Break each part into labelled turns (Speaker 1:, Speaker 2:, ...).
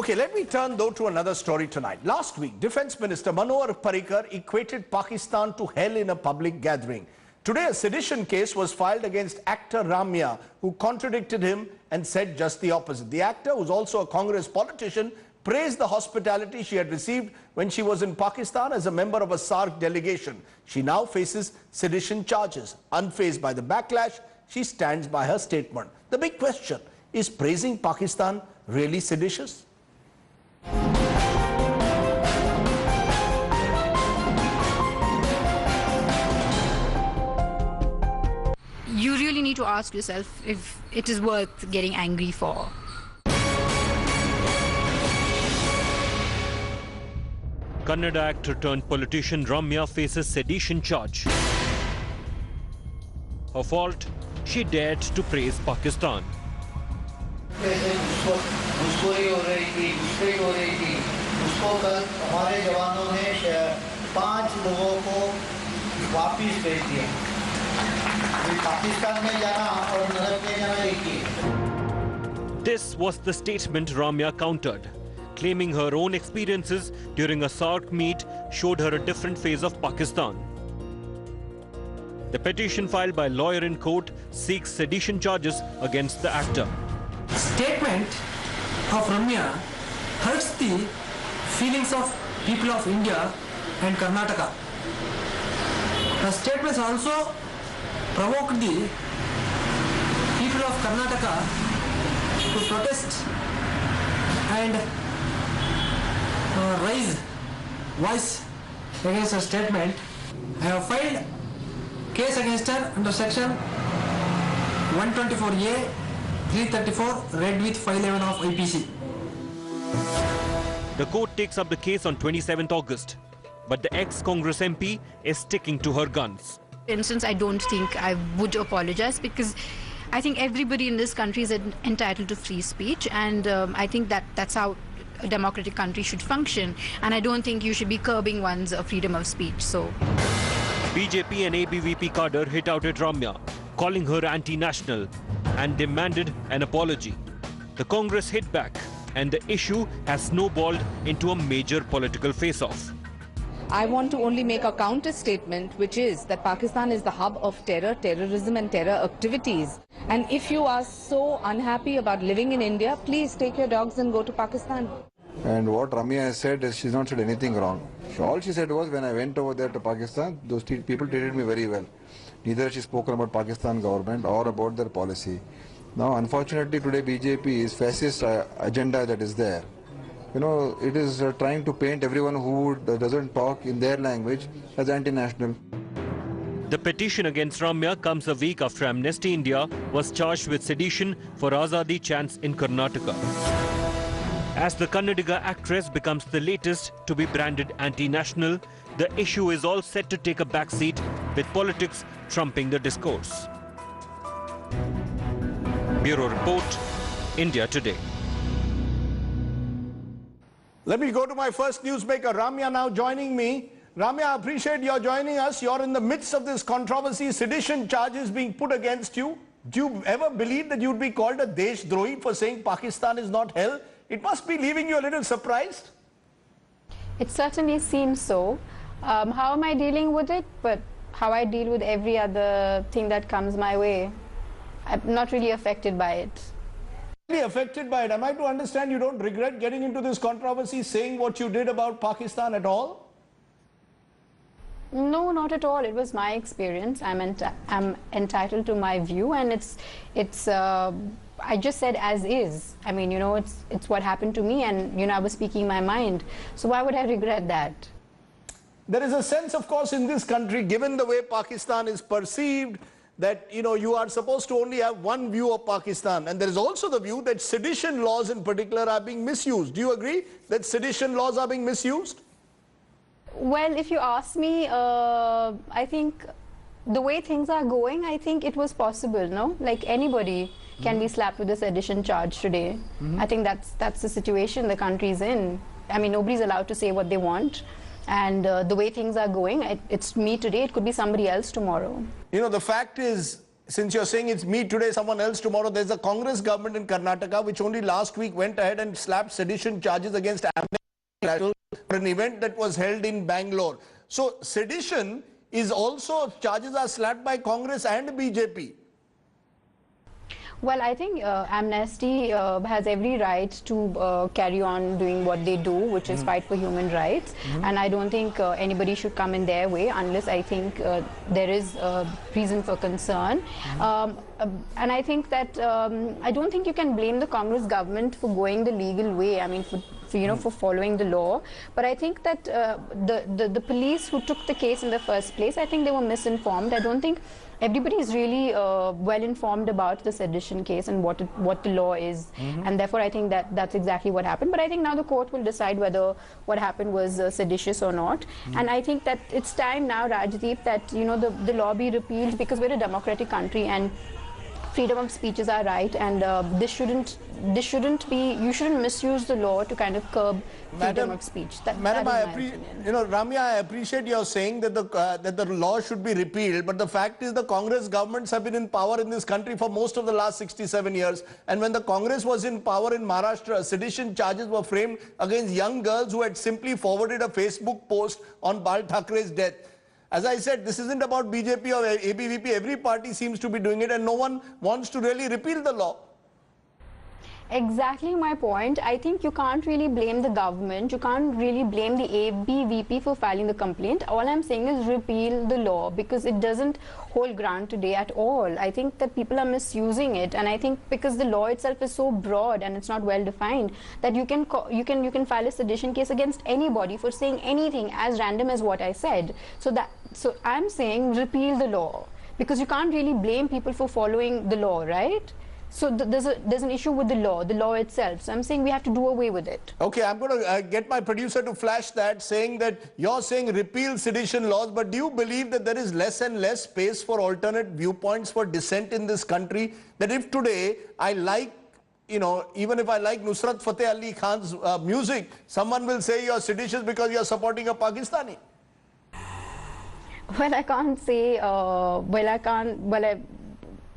Speaker 1: Okay, let me turn though to another story tonight. Last week, Defence Minister Manohar Parrikar equated Pakistan to hell in a public gathering. Today, a sedition case was filed against actor Ramya, who contradicted him and said just the opposite. The actor, who's also a Congress politician, praised the hospitality she had received when she was in Pakistan as a member of a SAARC delegation. She now faces sedition charges. Unfazed by the backlash, she stands by her statement. The big question, is praising Pakistan really seditious?
Speaker 2: You really need to ask yourself if it is worth getting angry for.
Speaker 3: Kannada actor turned politician Ramya faces sedition charge. Her fault, she dared to praise Pakistan. This was the statement Ramya countered, claiming her own experiences during a SAARC meet showed her a different phase of Pakistan. The petition filed by a lawyer in court seeks sedition charges against the actor.
Speaker 4: Statement of Ramya hurts the feelings of people of India and Karnataka. The statements also provoked the people of Karnataka to protest and raise voice against her statement. I have filed case against her under section 124A 334 read with 511 of IPC.
Speaker 3: The court takes up the case on 27th August, but the ex-Congress MP is sticking to her guns.
Speaker 2: For instance, I don't think I would apologize because I think everybody in this country is entitled to free speech, and I think that's how a democratic country should function, and I don't think you should be curbing one's freedom of speech. So,
Speaker 3: BJP and ABVP cadre hit out at Ramya, calling her anti-national and demanded an apology. The Congress hit back and the issue has snowballed into a major political face-off.
Speaker 5: I want to only make a counter statement, which is that Pakistan is the hub of terror, terrorism and terror activities. And if you are so unhappy about living in India, please take your dogs and go to Pakistan.
Speaker 6: And what Ramya has said is she's not said anything wrong. All she said was, when I went over there to Pakistan, those people treated me very well. Neither has she spoken about Pakistan government or about their policy. Now, unfortunately, today BJP is fascist agenda that is there. You know, it is trying to paint everyone who doesn't talk in their language as anti-national.
Speaker 3: The petition against Ramya comes a week after Amnesty India was charged with sedition for Azadi chants in Karnataka. As the Kannadiga actress becomes the latest to be branded anti-national, the issue is all set to take a backseat, with politics trumping the discourse. Bureau Report, India Today.
Speaker 1: Let me go to my first newsmaker, Ramya, now joining me. Ramya, I appreciate your joining us. You're in the midst of this controversy, sedition charges being put against you. Do you ever believe that you'd be called a Deshdrohi for saying Pakistan is not hell? It must be leaving you a little surprised.
Speaker 7: It certainly seems so. How am I dealing with it? But how I deal with every other thing that comes my way. I'm not really affected by it.
Speaker 1: Affected by it. Am I to understand you don't regret getting into this controversy, saying what you did about Pakistan at all?
Speaker 7: No, not at all. It was my experience. I'm entitled to my view, and I just said as is. I mean, you know, it's what happened to me, and you know, I was speaking my mind. So why would I regret that?
Speaker 1: There is a sense, of course, in this country, given the way Pakistan is perceived, that, you know, you are supposed to only have one view of Pakistan. And there is also the view that sedition laws in particular are being misused. Do you agree that sedition laws are being misused?
Speaker 7: Well, if you ask me, I think the way things are going, I think it was possible, no? Like anybody can be slapped with a sedition charge today. I think that's the situation the country's in. I mean, nobody's allowed to say what they want. And the way things are going, it's me today, it could be somebody else tomorrow.
Speaker 1: You know, the fact is, since you're saying it's me today, someone else tomorrow, there's a Congress government in Karnataka which only last week went ahead and slapped sedition charges against Amnesty for an event that was held in Bangalore. So sedition is also, charges are slapped by Congress and BJP.
Speaker 7: Well, I think Amnesty has every right to carry on doing what they do, which is fight for human rights. And I don't think anybody should come in their way unless I think there is reason for concern. And I think that I don't think you can blame the Congress government for going the legal way. I mean, for following the law. But I think that the police who took the case in the first place, I think they were misinformed. I don't think everybody is really well informed about the sedition case and what the law is, and therefore I think that that's exactly what happened. But I think now the court will decide whether what happened was seditious or not. And I think that it's time now, Rajdeep, that the law be repealed, because we're a democratic country and freedom of speech is our right, and this shouldn't be, you shouldn't misuse the law to kind of curb freedom of speech.
Speaker 1: Madam, Ramya, I appreciate your saying that the law should be repealed, but the fact is the Congress governments have been in power in this country for most of the last 67 years, and when the Congress was in power in Maharashtra, sedition charges were framed against young girls who had simply forwarded a Facebook post on Bal Thackeray's death. As I said, this isn't about BJP or ABVP. Every party seems to be doing it, and no one wants to really repeal the law.
Speaker 7: Exactly my point. I think you can't really blame the government. You can't really blame the ABVP for filing the complaint. All I'm saying is repeal the law, because it doesn't hold ground today at all. I think that people are misusing it, and I think because the law itself is so broad and it's not well defined, that you can file a sedition case against anybody for saying anything as random as what I said. So I'm saying repeal the law, because you can't really blame people for following the law, right? So there's an issue with the law itself. So I'm saying we have to do away with it.
Speaker 1: Okay, I'm going to get my producer to flash that, saying that you're saying repeal sedition laws, but do you believe that there is less and less space for alternate viewpoints for dissent in this country? That if today I like, even if I like Nusrat Fateh Ali Khan's music, someone will say you're seditious because you're supporting a Pakistani?
Speaker 7: Well, I can't say,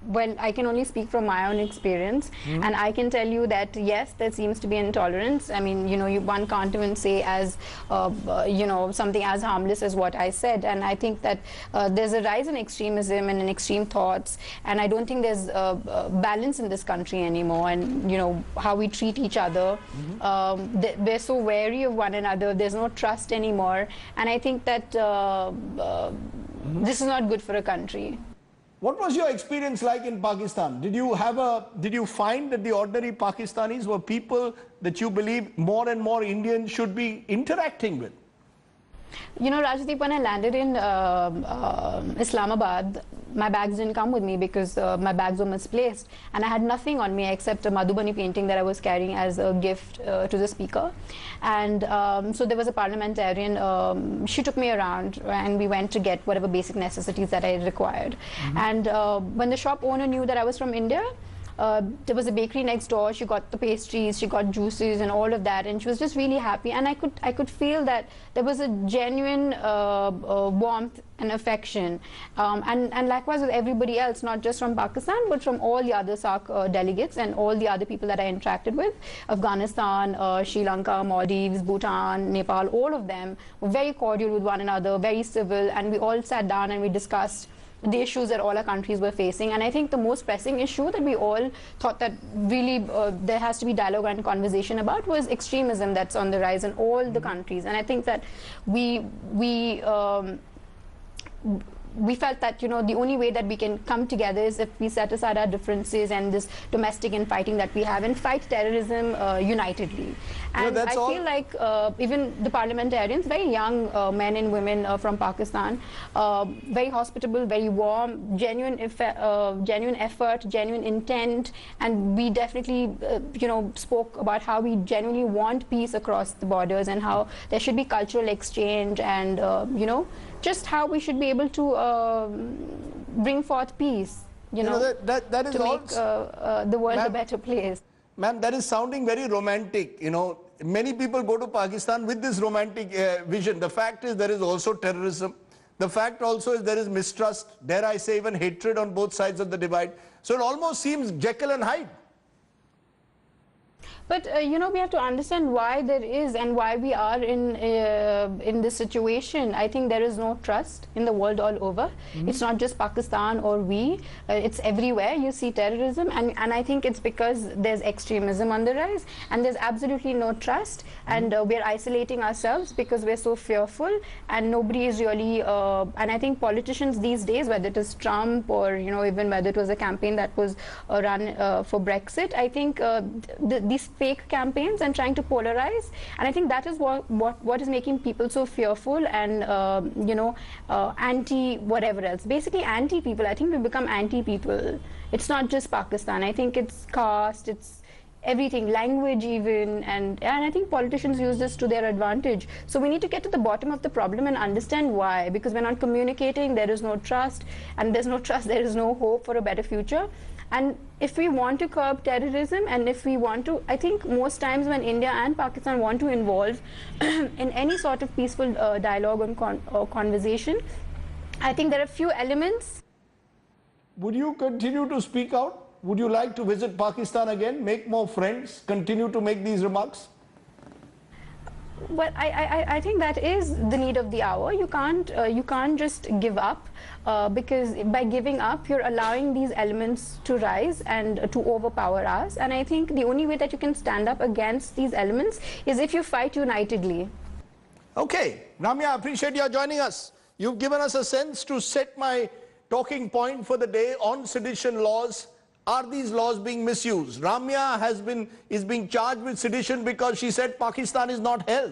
Speaker 7: Well, I can only speak from my own experience, and I can tell you that yes, there seems to be intolerance. I mean, one can't even say as something as harmless as what I said. And I think that there's a rise in extremism and in extreme thoughts, and I don't think there's balance in this country anymore. And how we treat each other, they're so wary of one another. There's no trust anymore, and I think that this is not good for a country.
Speaker 1: What was your experience like in Pakistan? Did you find that the ordinary Pakistanis were people that you believe more and more Indians should be interacting with?
Speaker 7: Rajdeep, when I landed in Islamabad, my bags didn't come with me because my bags were misplaced, and I had nothing on me except a Madhubani painting that I was carrying as a gift to the speaker. And so there was a parliamentarian, she took me around and we went to get whatever basic necessities that I required. And when the shop owner knew that I was from India, there was a bakery next door. She got the pastries, she got juices and all of that, and she was just really happy. And I could feel that there was a genuine warmth and affection, and likewise with everybody else, not just from Pakistan but from all the other SAARC delegates and all the other people that I interacted with. Afghanistan, Sri Lanka, Maldives, Bhutan, Nepal, all of them were very cordial with one another, very civil, and we all sat down and we discussed the issues that all our countries were facing. And I think the most pressing issue that we all thought that really there has to be dialogue and conversation about was extremism that's on the rise in all the countries. And I think that we felt that the only way that we can come together is if we set aside our differences and this domestic infighting that we have and fight terrorism unitedly. And I feel like even the parliamentarians, very young men and women from Pakistan, very hospitable, very warm, genuine effort, genuine intent, and we definitely spoke about how we genuinely want peace across the borders and how there should be cultural exchange and just how we should be able to bring forth peace,
Speaker 1: that is
Speaker 7: to make the world a better place.
Speaker 1: Ma'am, that is sounding very romantic. Many people go to Pakistan with this romantic vision. The fact is there is also terrorism. The fact also is there is mistrust, dare I say even hatred on both sides of the divide. So it almost seems Jekyll and Hyde.
Speaker 7: But you know, we have to understand why there is and why we are in this situation. I think there is no trust in the world all over. It's not just Pakistan or we. It's everywhere. You see terrorism, and I think it's because there's extremism on the rise, and there's absolutely no trust, and we're isolating ourselves because we're so fearful, and nobody is really. And I think politicians these days, whether it is Trump or even whether it was a campaign that was run for Brexit, I think these fake campaigns and trying to polarize, and I think that is what is making people so fearful and anti whatever else, basically anti people. I think we become anti people. It's not just Pakistan. I think it's caste, it's everything, language even, and I think politicians use this to their advantage. So we need to get to the bottom of the problem and understand why, because we're not communicating, there is no trust, and there's no trust, there is no hope for a better future. And if we want to curb terrorism, and if we want to, I think most times when India and Pakistan want to involve in any sort of peaceful dialogue or conversation, I think there are few elements.
Speaker 1: Would you continue to speak out? Would you like to visit Pakistan again, make more friends, continue to make these remarks?
Speaker 7: Well, I think that is the need of the hour. You can't just give up, because by giving up, you're allowing these elements to rise and to overpower us. And I think the only way that you can stand up against these elements is if you fight unitedly.
Speaker 1: Okay, Ramya, I appreciate your joining us. You've given us a sense to set my talking point for the day on sedition laws. Are these laws being misused? Ramya is being charged with sedition because she said Pakistan is not hell.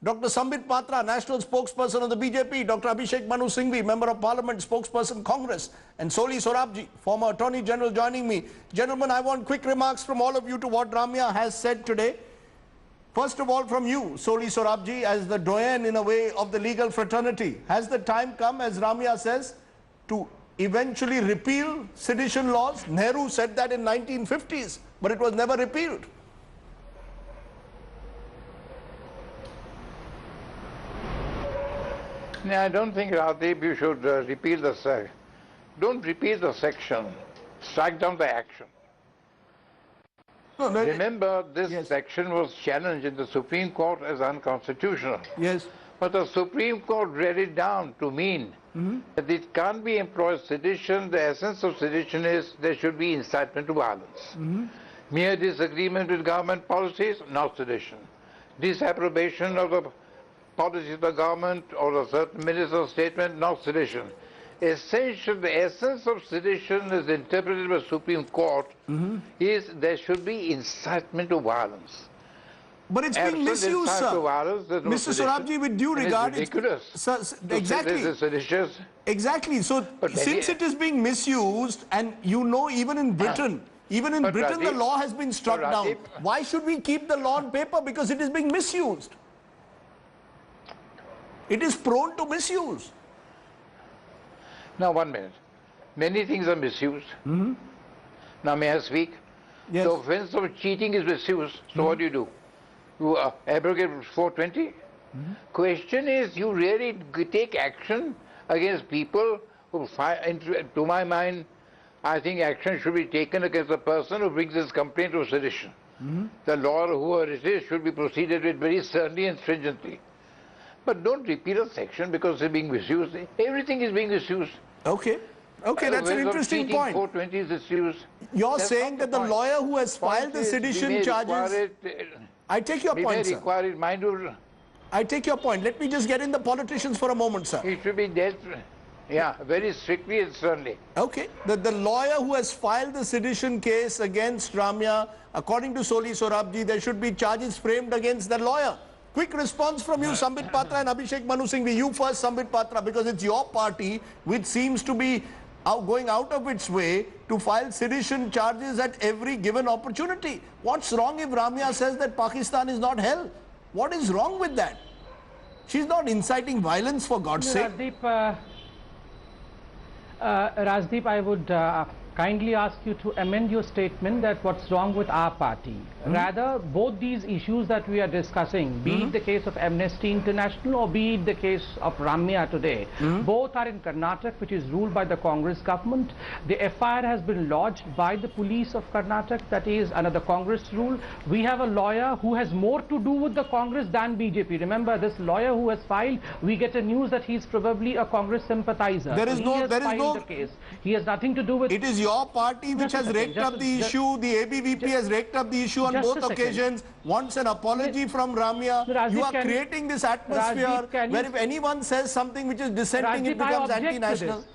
Speaker 1: Dr. Sambit Patra, national spokesperson of the BJP, Dr. Abhishek Manu Singhvi, member of parliament, spokesperson Congress, and Soli Sorabji, former Attorney General, joining me. Gentlemen, I want quick remarks from all of you to what Ramya has said today. First of all, from you, Soli Sorabji, as the doyen in a way of the legal fraternity, has the time come, as Ramya says, to eventually repeal sedition laws? Nehru said that in 1950s, but it was never repealed.
Speaker 8: No, I don't think, Radeep, you should repeal the section. Don't repeal the section. Strike down the action.
Speaker 1: No,
Speaker 8: Remember, this section was challenged in the Supreme Court as unconstitutional.
Speaker 1: Yes.
Speaker 8: But the Supreme Court read it down to mean that it can't be employed sedition. The essence of sedition is there should be incitement to violence. Mere disagreement with government policies, not sedition. Disapprobation of the policy of the government or a certain minister's statement, not sedition. Essentially, the essence of sedition as interpreted by the Supreme Court is there should be incitement to violence.
Speaker 1: But it's being misused, sir. Mr. Sorabji, with due regard,
Speaker 8: it's ridiculous.
Speaker 1: Exactly. Exactly. So, since it is being misused, and even in Britain, the law has been struck down. Why should we keep the law on paper? Because it is being misused. It is prone to misuse.
Speaker 8: Now, 1 minute. Many things are misused. Now, may I speak?
Speaker 1: Yes.
Speaker 8: The offense of cheating is misused. So, what do? You abrogate 420? Question is, you really take action against people who, to my mind, I think action should be taken against the person who brings his complaint of sedition. The law, whoever it is, should be proceeded with very sternly and stringently. But don't repeal a section because it's being misused. Everything is being misused.
Speaker 1: Okay. Okay, that's an interesting point.
Speaker 8: 420 is misused.
Speaker 1: You're saying that the lawyer who has filed the sedition charges... I take your point, sir. I take your point. Let me just get in the politicians for a moment, sir.
Speaker 8: It should be dealt, very strictly and sternly.
Speaker 1: Okay. The lawyer who has filed the sedition case against Ramya, according to Soli Sorabji, there should be charges framed against the lawyer. Quick response from you, Sambit Patra and Abhishek Manu Singhvi. You first, Sambit Patra, because it's your party which seems to be going out of its way to file sedition charges at every given opportunity. What's wrong if Ramya says that Pakistan is not hell? What is wrong with that? She's not inciting violence, for God's sake.
Speaker 9: Rajdeep, I would kindly ask you to amend your statement that what's wrong with our party. Rather, both these issues that we are discussing, be it the case of Amnesty International or be it the case of Ramya today, both are in Karnataka, which is ruled by the Congress government. The FIR has been lodged by the police of Karnataka, that is under the Congress rule. We have a lawyer who has more to do with the Congress than BJP. Remember, this lawyer who has filed, we get a news that he's probably a Congress sympathizer.
Speaker 1: There is
Speaker 9: The case. He has nothing to do with...
Speaker 1: It is your party which has raked up the issue. The ABVP has raked up the issue on both occasions. Wants an apology from Ramya. You are creating this atmosphere where if anyone says something which is dissenting, it becomes anti-national.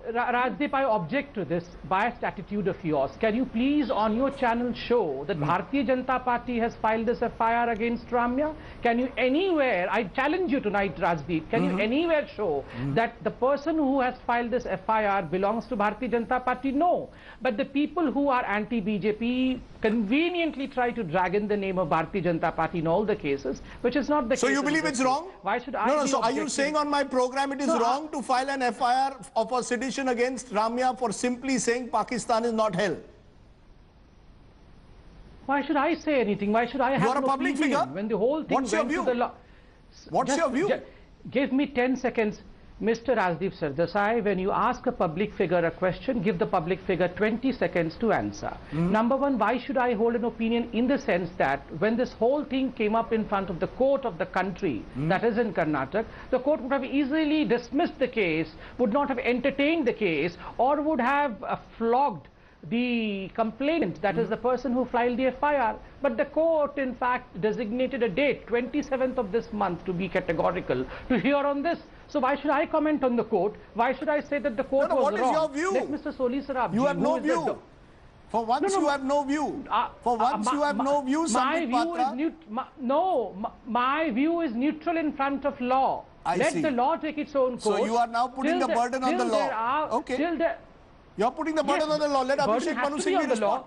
Speaker 9: Rajdeep, I object to this biased attitude of yours. Can you please on your channel show that Bharatiya Janata Party has filed this FIR against Ramya? Can you anywhere, I challenge you tonight, Rajdeep, can you anywhere show that the person who has filed this FIR belongs to Bharatiya Janata Party? No. But the people who are anti-BJP conveniently try to drag in the name of Bharatiya Janata Party in all the cases, which is not the case.
Speaker 1: So you believe it's wrong?
Speaker 9: Why should I?
Speaker 1: No, so are you saying on my program it is wrong to file an FIR of a sedition against Ramya for simply saying Pakistan is not hell?
Speaker 9: Why should I say anything? Why should I have
Speaker 1: You are a public
Speaker 9: opinion
Speaker 1: figure.
Speaker 9: when the whole thing
Speaker 1: What's your
Speaker 9: went
Speaker 1: view?
Speaker 9: to the law?
Speaker 1: What's your view?
Speaker 9: Give me 10 seconds. Mr. Rajdeep Sardesai, when you ask a public figure a question, give the public figure 20 seconds to answer. Number one, why should I hold an opinion in the sense that when this whole thing came up in front of the court of the country, that is in Karnataka, the court would have easily dismissed the case, would not have entertained the case, or would have flogged the complainant, that is the person who filed the FIR. But the court in fact designated a date, 27th of this month, to be categorical, to hear on this. So why should I comment on the court? Why should I say that the court was wrong?
Speaker 1: What is your view?
Speaker 9: Let Mr. Soli Sarabji,
Speaker 1: You have no view. For once you have no view. For once you have no view, Sandeep Patra.
Speaker 9: My view is neutral in front of law. Let the law take its own course.
Speaker 1: So you are now putting the burden on the law. Okay. You're putting the burden on the law. Let Abhishek Manu Singhvi respond.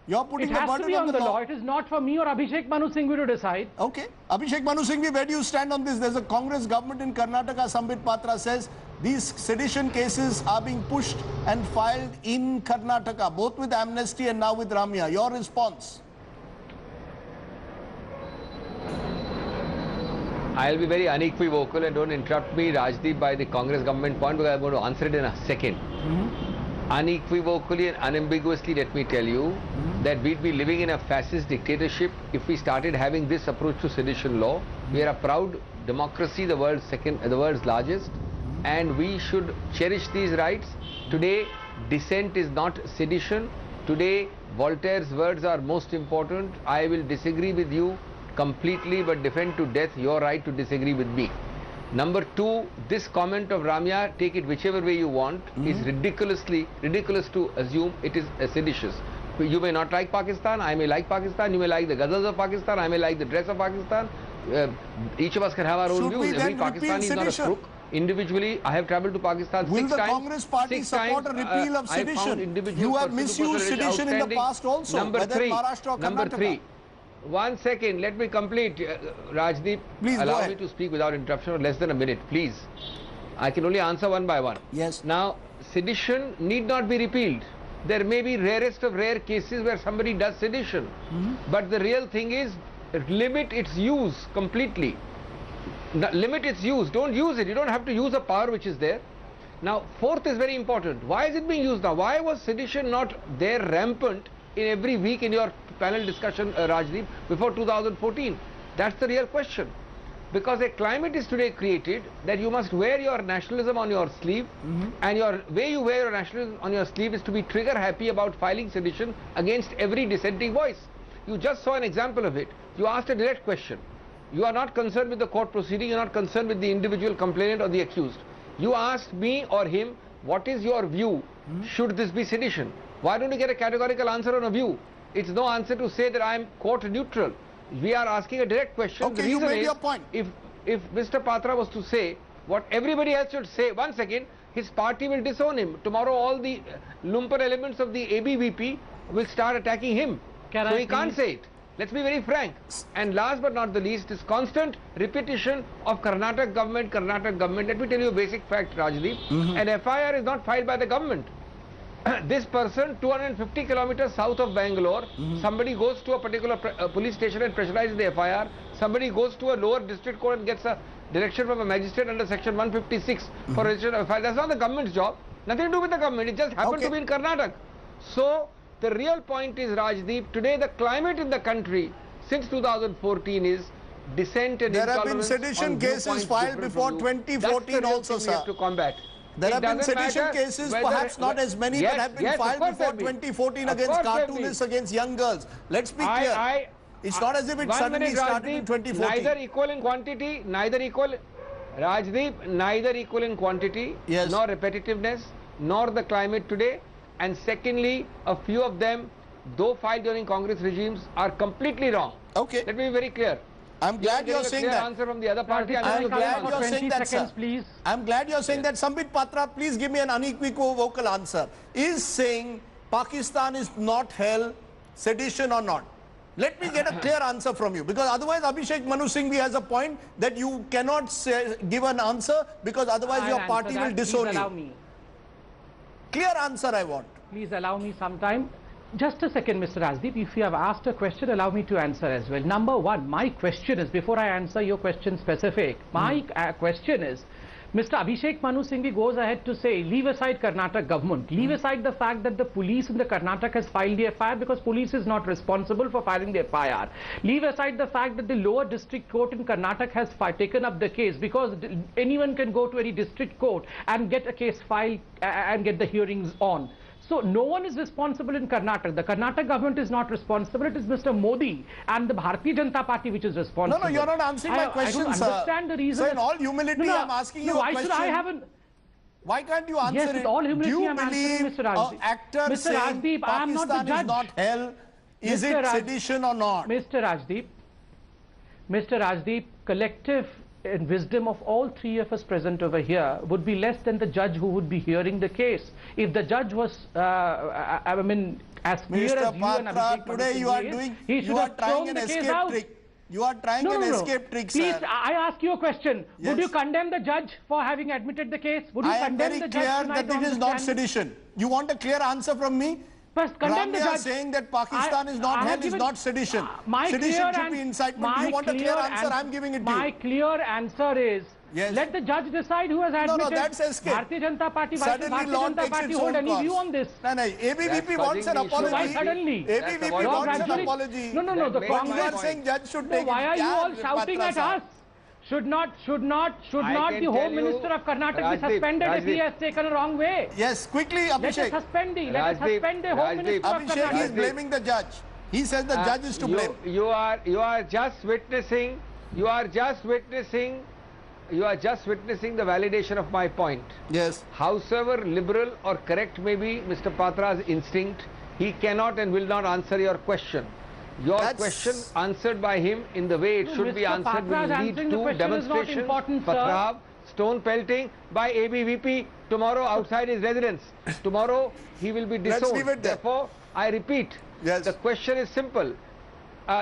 Speaker 1: You're putting the burden on the law.
Speaker 9: It is not for me or Abhishek Manu Singhvi to decide.
Speaker 1: Okay. Abhishek Manu Singhvi, where do you stand on this? There's a Congress government in Karnataka. Sandeep Patra says these sedition cases are being pushed and filed in Karnataka, both with Amnesty and now with Ramya. Your response?
Speaker 10: I'll be very unequivocal, and don't interrupt me, Rajdeep, by the Congress government point, because I'm going to answer it in a second. Unequivocally and unambiguously, let me tell you that we'd be living in a fascist dictatorship if we started having this approach to sedition law. We are a proud democracy, the world's largest, and we should cherish these rights. Today, dissent is not sedition. Today, Voltaire's words are most important. I will disagree with you completely, but defend to death your right to disagree with me. Number two, this comment of Ramya, take it whichever way you want, is ridiculous to assume it is seditious. You may not like Pakistan, I may like Pakistan, you may like the ghazals of Pakistan, I may like the dress of Pakistan. Each of us can have our own views. Every Pakistani is not a crook. Individually, I have travelled to Pakistan 6 times.
Speaker 1: Will the Congress party support a repeal of sedition? You have misused sedition in the past also,
Speaker 10: Number three. 1 second, let me complete. Rajdeep,
Speaker 1: please
Speaker 10: allow me to speak without interruption for less than a minute, please. I can only answer one by one.
Speaker 1: Yes.
Speaker 10: Now, sedition need not be repealed. There may be rarest of rare cases where somebody does sedition. But the real thing is, limit its use completely. Limit its use. Don't use it. You don't have to use a power which is there. Now, fourth is very important. Why is it being used now? Why was sedition not there rampant in every week in your panel discussion, Rajdeep, before 2014? That's the real question. Because a climate is today created that you must wear your nationalism on your sleeve, and your way you wear your nationalism on your sleeve is to be trigger happy about filing sedition against every dissenting voice. You just saw an example of it. You asked a direct question. You are not concerned with the court proceeding, you are not concerned with the individual complainant or the accused. You asked me or him, what is your view? Should this be sedition? Why don't you get a categorical answer on a view? It's no answer to say that I am court neutral. We are asking a direct question.
Speaker 1: Okay, you made your point.
Speaker 10: If Mr. Patra was to say what everybody else should say, 1 second, his party will disown him. Tomorrow all the lumpen elements of the ABVP will start attacking him. So he can't say it. Let's be very frank. And last but not the least is constant repetition of Karnataka government. Let me tell you a basic fact, Rajdeep. An FIR is not filed by the government. this person 250 kilometers south of Bangalore, somebody goes to a particular police station and pressurizes the FIR, somebody goes to a lower district court and gets a direction from a magistrate under section 156 for registration of FIR. That's not the government's job, nothing to do with the government, it just happened to be in Karnataka. So the real point is, Rajdeep, today the climate in the country since 2014 is dissent and
Speaker 1: there have been
Speaker 10: intolerance
Speaker 1: sedition
Speaker 10: on
Speaker 1: cases
Speaker 10: viewpoints
Speaker 1: filed
Speaker 10: different
Speaker 1: before
Speaker 10: from you.
Speaker 1: 2014
Speaker 10: That's the real
Speaker 1: also,
Speaker 10: thing we have
Speaker 1: sir.
Speaker 10: to combat.
Speaker 1: There have been
Speaker 10: doesn't
Speaker 1: sedition
Speaker 10: matter
Speaker 1: cases,
Speaker 10: whether-
Speaker 1: perhaps not as many,
Speaker 10: yes,
Speaker 1: but have been
Speaker 10: yes, of
Speaker 1: filed
Speaker 10: course
Speaker 1: before
Speaker 10: there have been.
Speaker 1: 2014
Speaker 10: Of
Speaker 1: against
Speaker 10: course there have
Speaker 1: cartoonists,
Speaker 10: been.
Speaker 1: against young girls. Let's be clear. It's not as if it
Speaker 10: One
Speaker 1: suddenly
Speaker 10: minute,
Speaker 1: started in
Speaker 10: Rajdeep,
Speaker 1: 2014.
Speaker 10: Neither equal in quantity, neither equal, Rajdeep, neither equal in quantity,
Speaker 1: Yes.
Speaker 10: nor repetitiveness, nor the climate today. And secondly, a few of them, though filed during Congress regimes, are completely wrong.
Speaker 1: Okay.
Speaker 10: Let me be very clear.
Speaker 1: I'm glad you're saying that.
Speaker 10: Answer from the other party.
Speaker 1: I'm glad
Speaker 9: for
Speaker 1: you're
Speaker 9: 20
Speaker 1: saying that, sir.
Speaker 9: seconds, please.
Speaker 1: I'm glad you're saying that. Sambit Patra, please give me an unequivocal answer. Is saying Pakistan is not hell sedition or not? Let me get a clear answer from you, because otherwise Abhishek Manu Singhvi has a point that you cannot say, give an answer, because otherwise your party will disown
Speaker 9: Please allow
Speaker 1: you.
Speaker 9: me.
Speaker 1: Clear answer I want.
Speaker 9: Please allow me some time. Just a second, Mr. Rajdeep. If you have asked a question, allow me to answer as well. Number one, my question is, before I answer your question specific, my question is, Mr. Abhishek Manu Singhvi goes ahead to say, leave aside Karnataka government, leave aside the fact that the police in the Karnataka has filed the FIR because police is not responsible for filing the FIR. Leave aside the fact that the lower district court in Karnataka has taken up the case, because anyone can go to any district court and get a case filed and get the hearings on. So no one is responsible in Karnataka. The Karnataka government is not responsible. It is Mr. Modi and the Bharatiya Janata Party which is responsible.
Speaker 1: No, you're not answering my question,
Speaker 9: I don't
Speaker 1: sir.
Speaker 9: understand the reason.
Speaker 1: So in all humility, I'm asking you a
Speaker 9: why
Speaker 1: question.
Speaker 9: should I have an...
Speaker 1: Why can't you answer
Speaker 9: Yes,
Speaker 1: it?
Speaker 9: with all humility,
Speaker 1: Do you
Speaker 9: I'm answering
Speaker 1: believe
Speaker 9: Mr. Rajdeep.
Speaker 1: an actor
Speaker 9: Mr.
Speaker 1: saying
Speaker 9: Rajdeep, I am not the
Speaker 1: Pakistan is
Speaker 9: judge.
Speaker 1: not hell, is
Speaker 9: Mr.
Speaker 1: it
Speaker 9: Raj-
Speaker 1: sedition or not?
Speaker 9: Mr. Rajdeep, collective and wisdom of all three of us present over here would be less than the judge who would be hearing the case. If the judge was, I mean, as clear
Speaker 1: Mr.
Speaker 9: as you and
Speaker 1: Patra,
Speaker 9: Abhishek
Speaker 1: today
Speaker 9: Manu
Speaker 1: you are
Speaker 9: Singhvi is,
Speaker 1: doing,
Speaker 9: he should
Speaker 1: you are
Speaker 9: have
Speaker 1: trying
Speaker 9: thrown
Speaker 1: an
Speaker 9: the case
Speaker 1: escape
Speaker 9: out.
Speaker 1: trick. You are trying an escape trick, sir.
Speaker 9: Please, I ask you a question.
Speaker 1: Yes.
Speaker 9: Would you condemn the judge for having admitted the case? Would you
Speaker 1: I am
Speaker 9: condemn
Speaker 1: very
Speaker 9: the
Speaker 1: clear
Speaker 9: judge
Speaker 1: that it is not sedition. You want a clear answer from me?
Speaker 9: First, condemn the
Speaker 1: Ramya
Speaker 9: judge.
Speaker 1: saying that Pakistan is not hell is not sedition. Sedition should be incitement. You want a clear answer? I'm giving it to
Speaker 9: My
Speaker 1: you.
Speaker 9: clear answer is, let the judge decide who has admitted.
Speaker 1: No, that's escape.
Speaker 9: Bharatiya Janata Party, why should
Speaker 1: Suddenly law
Speaker 9: Bharatiya Janata
Speaker 1: takes
Speaker 9: Party
Speaker 1: its
Speaker 9: hold
Speaker 1: own
Speaker 9: any view on this?
Speaker 1: No, ABVP wants an
Speaker 10: fudging the issue.
Speaker 1: apology.
Speaker 9: Why suddenly?
Speaker 1: ABVP
Speaker 10: You're
Speaker 1: wants an
Speaker 9: gradually-
Speaker 1: apology.
Speaker 9: No, the
Speaker 10: That makes my
Speaker 9: Congress...
Speaker 1: You are saying judge should
Speaker 9: No,
Speaker 1: take
Speaker 9: why
Speaker 1: it.
Speaker 9: are you
Speaker 1: Yeah,
Speaker 9: all shouting
Speaker 1: Patra
Speaker 9: at
Speaker 1: sir.
Speaker 9: us? Should not
Speaker 10: I
Speaker 9: the
Speaker 10: can
Speaker 9: Home
Speaker 10: tell you,
Speaker 9: Minister of Karnataka be
Speaker 10: Rajdeep,
Speaker 9: suspended if he
Speaker 10: Rajdeep.
Speaker 9: has taken a wrong way?
Speaker 1: Yes, quickly,
Speaker 9: Let us
Speaker 1: Abhishek.
Speaker 9: suspend the Home
Speaker 10: Rajdeep,
Speaker 9: Minister of
Speaker 1: Abhishek is
Speaker 9: Karnataka.
Speaker 1: blaming the judge. He says the judge is to blame.
Speaker 10: You are just witnessing the validation of my point.
Speaker 1: Yes.
Speaker 10: Howsoever liberal or correct may be Mr. Patra's instinct, he cannot and will not answer your question. Your question answered by him in the way it should be
Speaker 9: Mr.
Speaker 10: answered will
Speaker 9: Patra's
Speaker 10: lead
Speaker 9: answering the
Speaker 10: to
Speaker 9: question is not
Speaker 10: demonstrations,
Speaker 9: important, sir.
Speaker 10: patrav, stone pelting by ABVP tomorrow outside his residence. Tomorrow he will be
Speaker 1: Let's
Speaker 10: disowned.
Speaker 1: leave it there.
Speaker 10: Therefore, I repeat,
Speaker 1: Yes.
Speaker 10: the question is simple.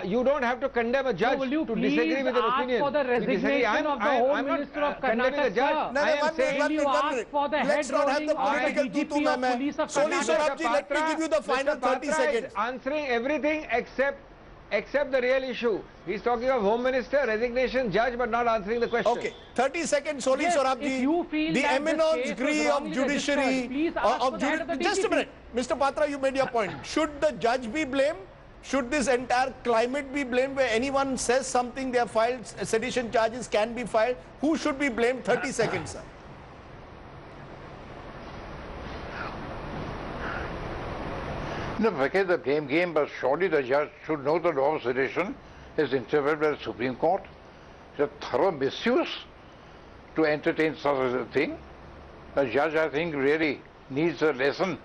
Speaker 10: You don't have to condemn a judge
Speaker 9: will you
Speaker 10: to disagree
Speaker 9: please
Speaker 10: with an
Speaker 9: ask
Speaker 10: opinion.
Speaker 9: for the
Speaker 10: We disagree.
Speaker 9: resignation of the Home Minister of
Speaker 10: condemning the
Speaker 9: Karnataka,
Speaker 10: judge.
Speaker 9: sir?
Speaker 1: No,
Speaker 10: I am
Speaker 1: one
Speaker 10: saying
Speaker 1: minute,
Speaker 9: you
Speaker 1: one
Speaker 9: ask
Speaker 1: minute.
Speaker 9: for the
Speaker 1: Let's
Speaker 9: head
Speaker 1: not have the
Speaker 9: rolling of the
Speaker 1: political
Speaker 9: DGP
Speaker 1: tutu,
Speaker 9: of
Speaker 1: ma'am.
Speaker 9: Police of
Speaker 1: Soli
Speaker 9: Karnataka.
Speaker 1: Sorabji, let me give you the final
Speaker 10: Mr.
Speaker 1: 30
Speaker 10: Patra
Speaker 1: seconds.
Speaker 10: is answering everything except the real issue. He's talking of Home Minister, resignation, judge, but not answering the question.
Speaker 1: Okay, 30 seconds, Soli
Speaker 9: Yes,
Speaker 1: Sorabji.
Speaker 9: if you feel
Speaker 1: The
Speaker 9: that the
Speaker 1: eminence
Speaker 9: case was
Speaker 1: degree of
Speaker 9: wrongly
Speaker 1: judiciary.
Speaker 9: registered, please ask for the head of the
Speaker 1: Just a
Speaker 9: DGP.
Speaker 1: minute. Mr. Patra, you made your point. Should the judge be blamed? Should this entire climate be blamed where anyone says something, they are filed, sedition charges can be filed? Who should be blamed? 30 seconds, sir.
Speaker 8: No, forget the blame game, but surely the judge should know the law of sedition is interpreted by the Supreme Court. It's a thorough misuse to entertain such a thing. The judge, I think, really needs a lesson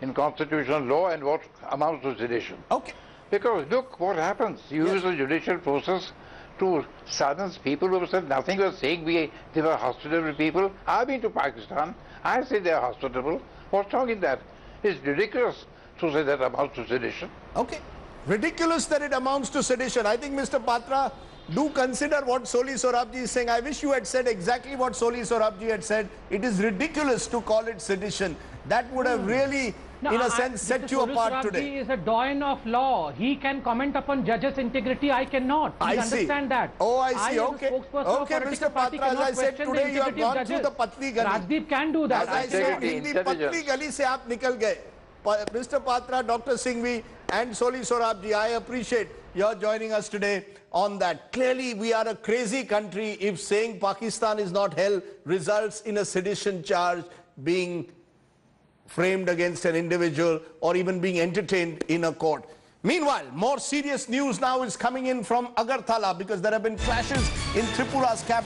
Speaker 8: in constitutional law and what amounts to sedition.
Speaker 1: Okay.
Speaker 8: Because look what happens. You use the judicial process to silence people who have said nothing. Were saying they were hospitable people. I've been to Pakistan. I say they are hospitable. What's wrong in that? It's ridiculous to say that amounts to sedition.
Speaker 1: Okay. Ridiculous that it amounts to sedition. I think, Mr. Patra, do consider what Soli Sorabji is saying. I wish you had said exactly what Soli Sorabji had said. It is ridiculous to call it sedition. That would have really in a sense, set you apart today?
Speaker 9: He is a doyen of law. He can comment upon judges' integrity. I cannot. Please understand that.
Speaker 1: Oh, I see.
Speaker 9: As a
Speaker 1: okay.
Speaker 9: spokesperson of
Speaker 1: Okay,
Speaker 9: political
Speaker 1: Mr.
Speaker 9: party
Speaker 1: Patra, as I
Speaker 9: cannot
Speaker 1: said,
Speaker 9: question
Speaker 1: today you have
Speaker 9: integrity of
Speaker 1: gone through the
Speaker 9: judges.
Speaker 1: Patli Gali.
Speaker 9: Rajdeep can do that.
Speaker 1: As I said, in the Patli Gali se aap nikal gaye. Mr. Patra, Dr. Singhvi and Soli Sorabji, I appreciate your joining us today on that. Clearly, we are a crazy country if saying Pakistan is not hell results in a sedition charge being framed against an individual or even being entertained in a court. Meanwhile, more serious news now is coming in from Agartala because there have been clashes in Tripura's capital.